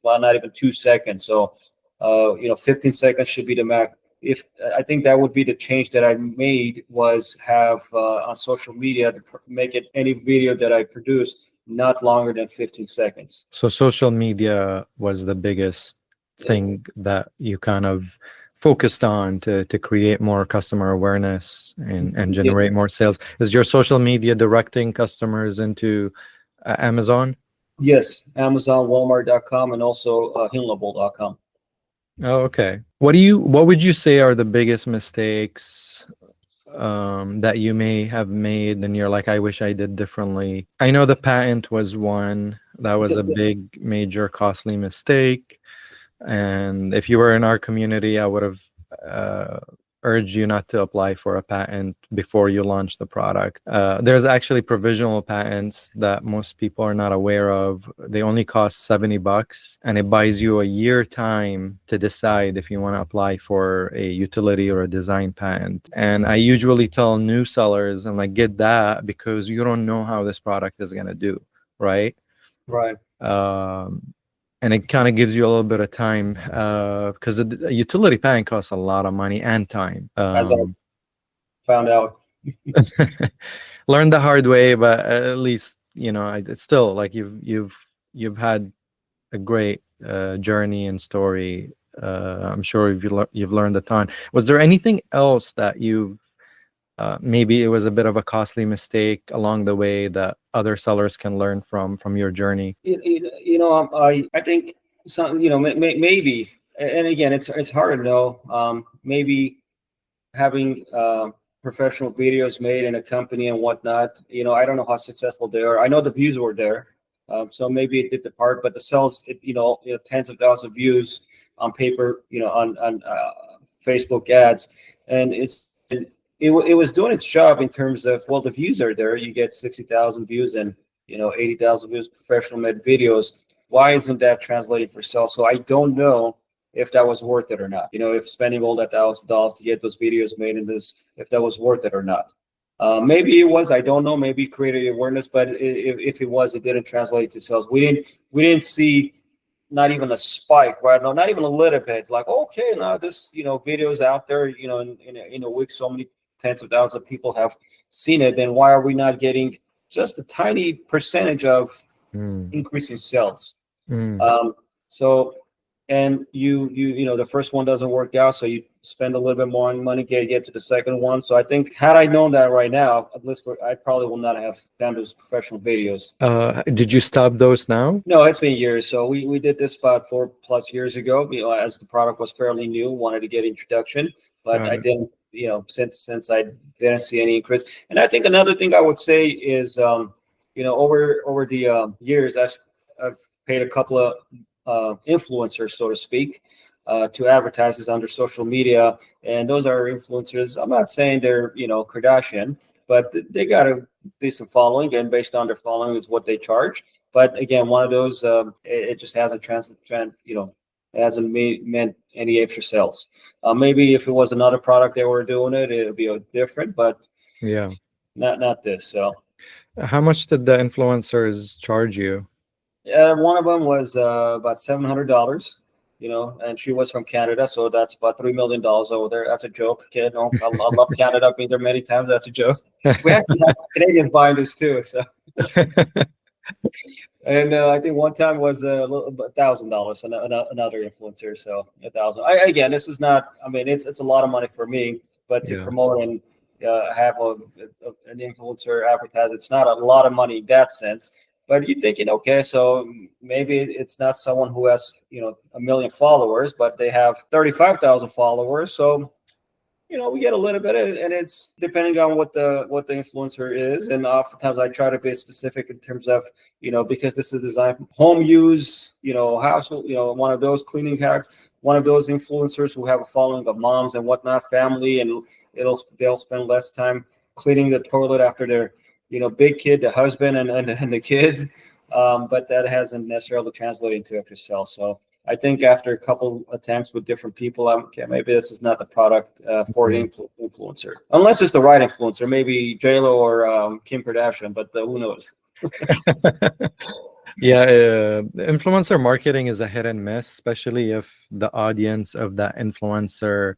well, not even 2 seconds. So, 15 seconds should be the max. If I think that would be the change that I made, was have on social media to make it, any video that I produced, not longer than 15 seconds.
So social media was the biggest thing that you kind of focused on to create more customer awareness and generate more sales. Is your social media directing customers into Amazon?
Yes, Amazon, Walmart.com, and also Hinlable.com.
Oh, okay. What would you say are the biggest mistakes that you may have made and you're like, I wish I did differently? I know the patent was one. That was a big, major, costly mistake. And if you were in our community, I would have urged you not to apply for a patent before you launch the product. There's actually provisional patents that most people are not aware of. They only cost $70, and it buys you a year time to decide if you want to apply for a utility or a design patent. And I usually tell new sellers, I'm like, get that, because you don't know how this product is going to do, right?
Right.
And it kind of gives you a little bit of time, because a utility patent costs a lot of money and time.
As I found out.
Learned the hard way, but at least it's still like you've had a great journey and story. I'm sure you've learned a ton. Was there anything else that you've maybe it was a bit of a costly mistake along the way that other sellers can learn from your journey?
I think some, maybe, and again, it's hard to know. Maybe having professional videos made in a company and whatnot. I don't know how successful they are. I know the views were there, so maybe it did the part, but the sales, tens of thousands of views on paper, on Facebook ads, and it was doing its job in terms of, well, the views are there. You get 60,000 views and 80,000 views, professional made videos. Why isn't that translated for sales? So I don't know if that was worth it or not. If spending all that $1,000 to get those videos made in this, if that was worth it or not. Maybe it was. I don't know. Maybe it created awareness, but if it was, it didn't translate to sales. We didn't see not even a spike, right? No, not even a little bit. Like, okay, now this video is out there. In a week, so many tens of thousands of people have seen it. Then why are we not getting just a tiny percentage of increasing sales? So, and the first one doesn't work out, so you spend a little bit more money get to the second one. So I think, had I known that right now, at least I probably will not have done those professional videos.
Did you stop those now?
No, it's been years. So we did this about 4+ years ago. As the product was fairly new, wanted to get introduction, but I didn't. Since I didn't see any increase. And I think another thing I would say is, over the years, I've paid a couple of influencers, so to speak, to advertise this under social media. And those are influencers. I'm not saying they're, Kardashian, but they got a decent following, and based on their following is what they charge. But again, one of those, it just hasn't it hasn't meant any extra sales. Maybe if it was another product they were doing it would be different, but
yeah,
not this. So,
how much did the influencers charge you?
One of them was about $700, and she was from Canada, so that's about $3 million over there. That's a joke, kid. I love Canada. I've been there many times. That's a joke. We actually have Canadians buying this too. So. And I think one time was $1,000, another influencer. So 1,000. Again, this is not. I mean, it's a lot of money for me, but to promote and have an influencer advertise, it's not a lot of money in that sense. But you're thinking, okay, so maybe it's not someone who has 1 million followers, but they have 35,000 followers. So We get a little bit, and it's depending on what the influencer is. And oftentimes I try to be specific in terms of, because this is designed home use, household, one of those cleaning hacks, one of those influencers who have a following of moms and whatnot, family, and they'll spend less time cleaning the toilet after their, big kid, the husband, and the kids. But that hasn't necessarily translated into extra sales. So I think after a couple attempts with different people, okay, maybe this is not the product for an influencer, unless it's the right influencer, maybe J-Lo or Kim Kardashian, but who knows?
Yeah, influencer marketing is a hit and miss, especially if the audience of that influencer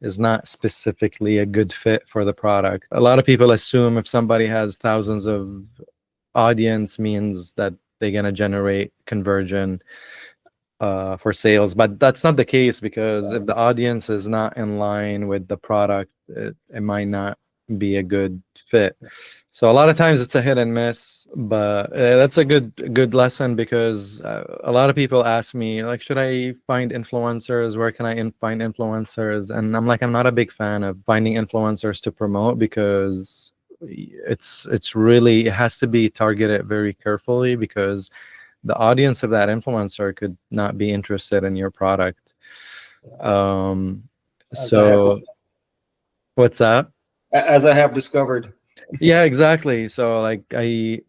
is not specifically a good fit for the product. A lot of people assume if somebody has thousands of audience means that they're going to generate conversion for sales, but that's not the case, because if the audience is not in line with the product, it might not be a good fit. So a lot of times it's a hit and miss, but that's a good lesson, because a lot of people ask me, like, should I find influencers? Where can I find influencers? And I'm like, I'm not a big fan of finding influencers to promote, because it's really, it has to be targeted very carefully, because the audience of that influencer could not be interested in your product. So what's that?
As I have discovered.
Yeah, exactly. So like I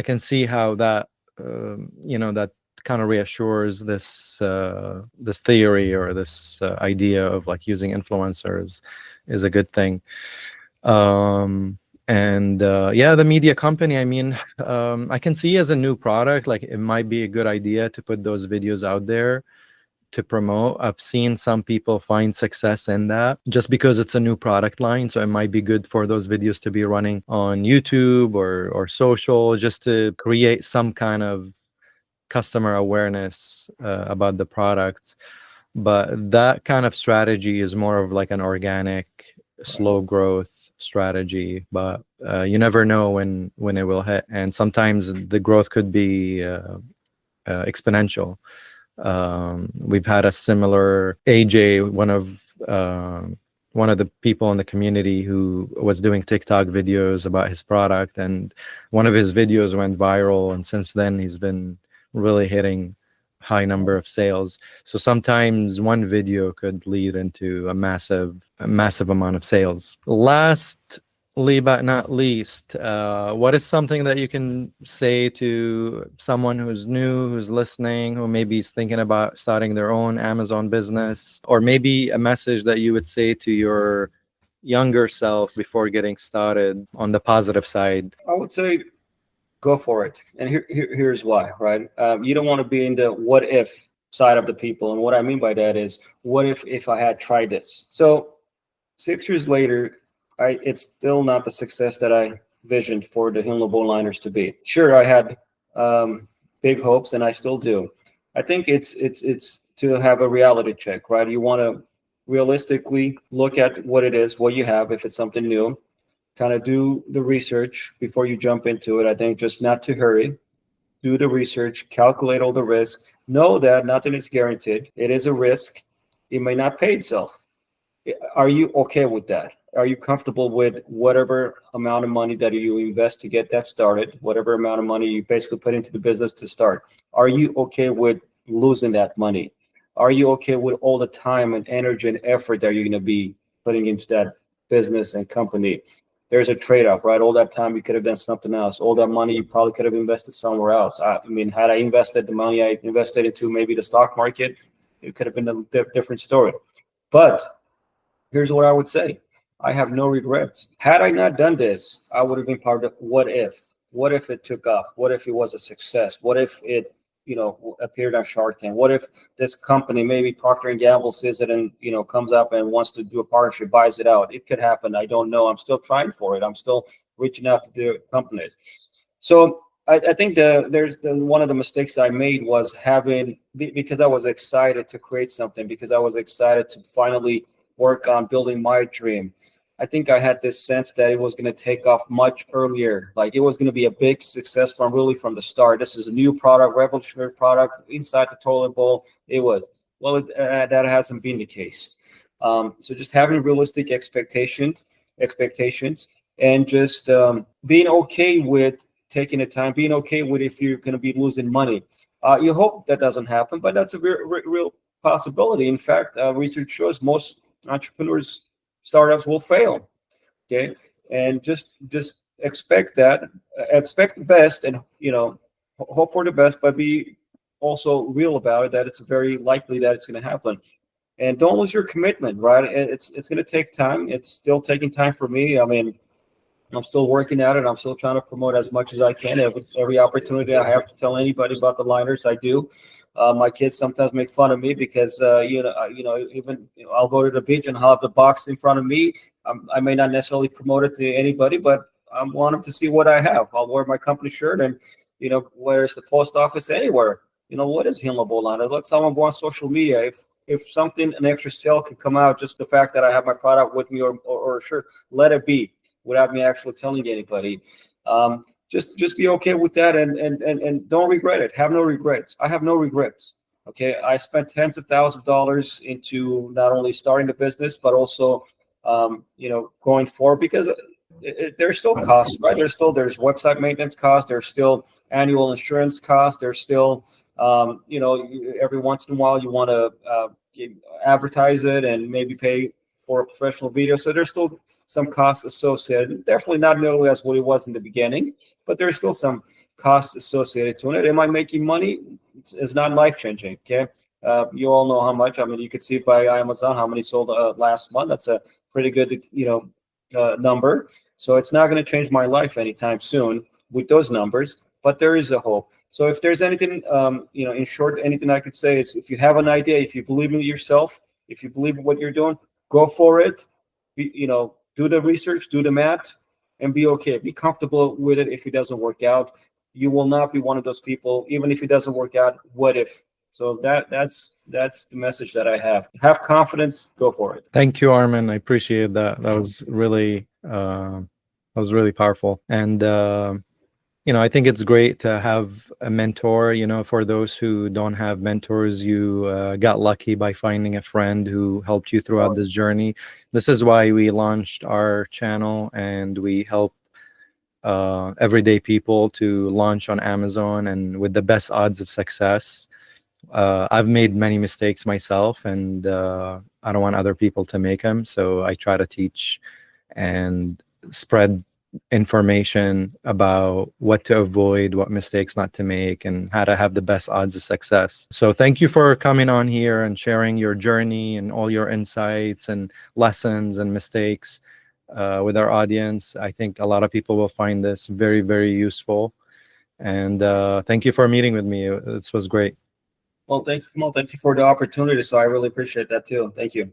can see how that that kind of reassures this this theory, or this idea of like using influencers is a good thing. And yeah, the media company, I mean, I can see as a new product, like it might be a good idea to put those videos out there to promote. I've seen some people find success in that just because it's a new product line. So it might be good for those videos to be running on YouTube or social, just to create some kind of customer awareness about the product. But that kind of strategy is more of like an organic, slow growth strategy. But you never know when it will hit, and sometimes the growth could be exponential. We've had a similar AJ, one of the people in the community who was doing TikTok videos about his product, and one of his videos went viral, and since then he's been really hitting high number of sales. So sometimes one video could lead into a massive amount of sales. Lastly but not least, what is something that you can say to someone who's new, who's listening, who maybe is thinking about starting their own Amazon business, or maybe a message that you would say to your younger self before getting started on the positive side?
I would say go for it. And here's why, right? You don't want to be in the what if side of the people. And what I mean by that is, what if I had tried this? So 6 years later, it's still not the success that I visioned for the Himlo Bowliners to be. Sure, I had big hopes, and I still do. I think it's to have a reality check, right? You want to realistically look at what it is, what you have, if it's something new, kind of do the research before you jump into it. I think just not to hurry, do the research, calculate all the risks, know that nothing is guaranteed. It is a risk. It may not pay itself. Are you okay with that? Are you comfortable with whatever amount of money that you invest to get that started, whatever amount of money you basically put into the business to start? Are you okay with losing that money? Are you okay with all the time and energy and effort that you're going to be putting into that business and company? There's a trade-off, right? All that time you could have done something else. All that money you probably could have invested somewhere else. I mean, had I invested the money I invested into maybe the stock market, it could have been a different story. But here's what I would say. I have no regrets. Had I not done this, I would have been part of what if. What if it took off? What if it was a success? What if it, appeared on Shark Tank? What if this company, maybe Procter & Gamble, sees it and, comes up and wants to do a partnership, buys it out? It could happen. I don't know. I'm still trying for it. I'm still reaching out to the companies. So I think one of the mistakes I made was because I was excited to create something, because I was excited to finally work on building my dream. I think I had this sense that it was going to take off much earlier. Like it was going to be a big success from the start. This is a new product, revolutionary product inside the toilet bowl. It was. Well, that hasn't been the case. So just having realistic expectations, and just being okay with taking the time, being okay with if you're going to be losing money. You hope that doesn't happen, but that's a real possibility. In fact, research shows most entrepreneurs, startups will fail. Okay, and just expect that, expect the best, and hope for the best, but be also real about it, that it's very likely that it's going to happen. And don't lose your commitment, right? It's going to take time. It's still taking time for me. I mean, I'm still working at it. I'm still trying to promote as much as I can. Every opportunity I have to tell anybody about the liners, I do. My kids sometimes make fun of me because even I'll go to the beach and I'll have the box in front of me. I may not necessarily promote it to anybody, but I want them to see what I have. I'll wear my company shirt, and whether it's the post office, anywhere. What is Healable liner? Let someone go on social media. If something, an extra sale could come out, just the fact that I have my product with me, or a shirt, let it be, without me actually telling anybody. Just be okay with that, and don't regret it. Have no regrets. I have no regrets. Okay, I spent tens of thousands of dollars into not only starting the business, but also going forward, because there's still costs, right? There's website maintenance costs. There's still annual insurance costs. There's still every once in a while you want to advertise it and maybe pay for a professional video. So there's still some costs associated. Definitely not nearly as what it was in the beginning, but there's still some costs associated to it. Am I making money? It's not life-changing, okay? You all know how much. I mean, you could see by Amazon how many sold last month. That's a pretty good, number. So it's not going to change my life anytime soon with those numbers, but there is a hope. So if there's anything, in short, anything I could say is, if you have an idea, if you believe in yourself, if you believe in what you're doing, go for it. Do the research, do the math, and be okay. Be comfortable with it. If it doesn't work out, you will not be one of those people. Even if it doesn't work out, what if? So that's the message that I have. Have confidence. Go for it.
Thank you, Armin. I appreciate that. That was really powerful. And I think it's great to have a mentor. For those who don't have mentors, you got lucky by finding a friend who helped you throughout this journey. This is why we launched our channel, and we help everyday people to launch on Amazon and with the best odds of success. I've made many mistakes myself, and I don't want other people to make them. So I try to teach and spread information about what to avoid, what mistakes not to make, and how to have the best odds of success. So thank you for coming on here and sharing your journey and all your insights and lessons and mistakes with our audience. I think a lot of people will find this very, very useful. And thank you for meeting with me. This was great.
Well, thank you, Kamal. Thank you for the opportunity. So I really appreciate that too. Thank you.